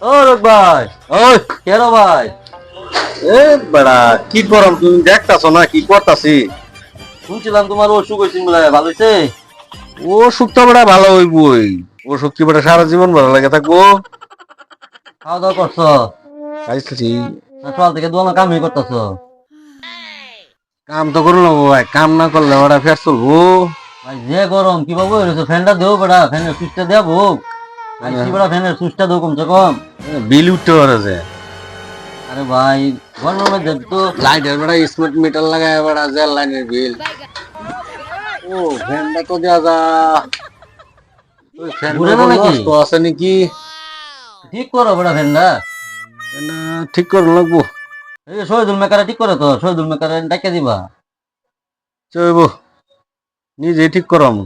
ও রোগ ভাই, ওই কেন ভাই? এ বেড়া কি করম তুমি দেখতাছ না কি করতাছি? শুনছিলাম তোমার অসুখ হয়েছিল বলে, ভালো হয়েছে? অসুখ তো বেড়া ভালো হইবই। অসুখ কি বেড়া সারা জীবন ভালো লাগে থাকবো? খাওয়া দাওয়া করছো খাইছি। না? সকাল থেকে দোকানে কামই করতেছো? কাম তো করলো ভাই, কাম না করলে ওরা ফের চলবো। ভাই যে গরম কিভাবে হয়েছে, ফ্যানটা দেও বেড়া, ফ্যানের সুইচটা দেবো। ভাই কি বেড়া, ফ্যানের সুইচটা দেও কমসে কম। বিল উঠতে পারে যে আরে ভাই গরমের মধ্যে তো লাইটের বেড়া স্মার্ট মিটার লাগায় বেড়া যে লাইনের বিল। ও ফ্যানটা তো দেওয়া যা। ওই ঘুরে ফ্যানটা না নাকি? নষ্ট আছে নাকি? ঠিক করো বেড়া ফ্যানটা। না ঠিক করে লাগবো। এই যে শহীদুল মেকারে ঠিক করে, তো শহীদুল মেকারে ডাকিয়ে দিবা। চইব নিজে ঠিক করম।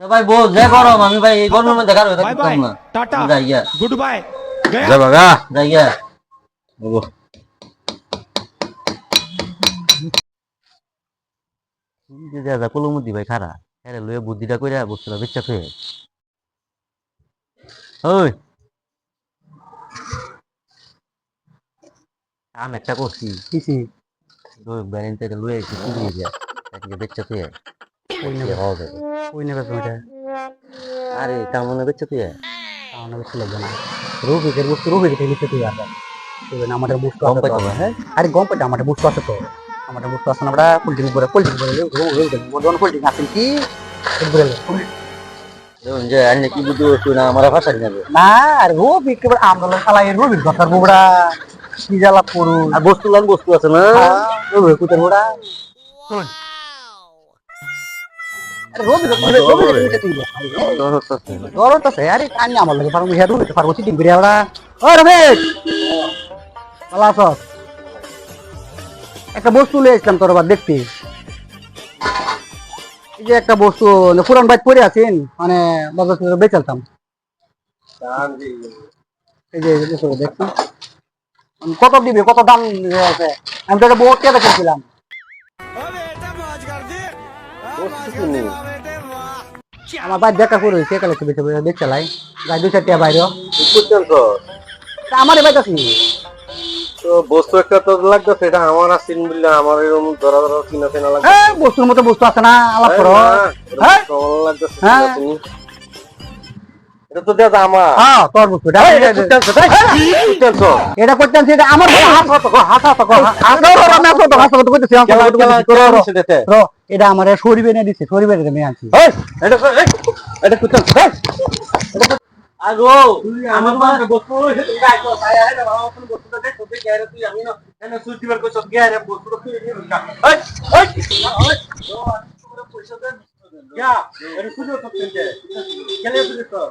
তো ভাই বল যে গরম, আমি ভাই এই গরমের মধ্যে কারো बाय থাকতাম बाय না। टाटा আমি যাই গিয়া, गुड बाय गया যা বাগা যাই গিয়া। হবো। কলমুদি ভাই খারা হ্যাঁ লয়ে বুদ্ধিটা কইরা বস্তুটা বেচা থয়ে। ওই আম একটা করছি কিসি ব্যালেন্স এটা লয়ে একটু দিয়ে দিয়া তাকে বেচা থয়ে ওই নেবে হবে। ওই নেবে এটা আরে তার মনে বেচা থয়ে আমার বেশি লাগবে না রবিকের বস্তু রবিকে নিতে তুই আর আমাদের বস্তু কম আছে তো। পাইতো না, হ্যাঁ? আরে গম পাইতে আমাদের বস্তু আছে তো, আমাদের বস্তু আছে না, আমরা পোল্ট্রি করে বর্তমান পোল্ট্রি আছেন কি দেখুন যে আইনে কি বুদ্ধি বস্তু না আমার ভাষা নেবে না। আর রবি কেবল আন্দোলন চালাই রবির কথা বুড়া কি জ্বালা করু আর বস্তু লান বস্তু আছে না। রবি কুতের বুড়া দরদ আছে আরে কানি আমার লাগে পারবো হেড হইতে পারবো সিটিং করে আমরা। ও রমেশ ভালো আছো? একটা বস্তু লয়ে আসলাম তোর আবার দেখতে। এই যে একটা বস্তু পুরান বাইক পরে আছেন মানে বাজার থেকে বেচালতাম। এই যে দেখছি কত দিবে, কত দাম আছে? আমি তো একটা বহুত টাকা কিনছিলাম। আমার বাইক দেখা করে হয়েছে একালে বেঁচে দেখতে লাই গাই 2-4 বাইরে আমার বাইক আছে। তো বস্তু একটা তো লাগতেছে, এটা আমার আসিন বললে আমার এরকম ধরা ধরা কিনা কেনা লাগবে। হ্যাঁ বস্তুর মতো বস্তু আছে না, আলাপ করো। হ্যাঁ লাগতেছে হ্যাঁ। এটা তো দেওয়া আমার। হ্যাঁ তোর বস্তু এটা এটা করতে আনছি, এটা আমার এটা আমার শরীরে এনে দিচ্ছে, শরীরে আমি আনছি। আগো আমার বস্তু আমি না এনে সুইচ বার কইছ গিয়া রে বস্তু তুই নিয়ে এই পয়সা দে গিয়া এর সুযোগ করতে দে কেলে তুই তো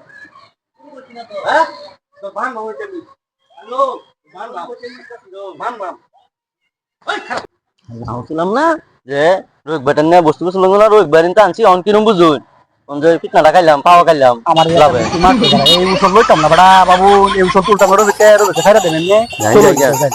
হ্যাঁ তো ভান ভাঙে যাবি। হ্যালো ভান ভান ওই খারাপ আউছিলাম না যে রোগ বেটার না বস্তু বস্তু লাগলো না রোগ বেরিন তো আনছি অন কিরম বুঝুন কোন যে পিটনা খাইলাম পাওয়া খাইলাম আমার এই উসব লইতাম না বড়া বাবু, এই উসব তুলতাম রোজে ছেড়ে দেবেন।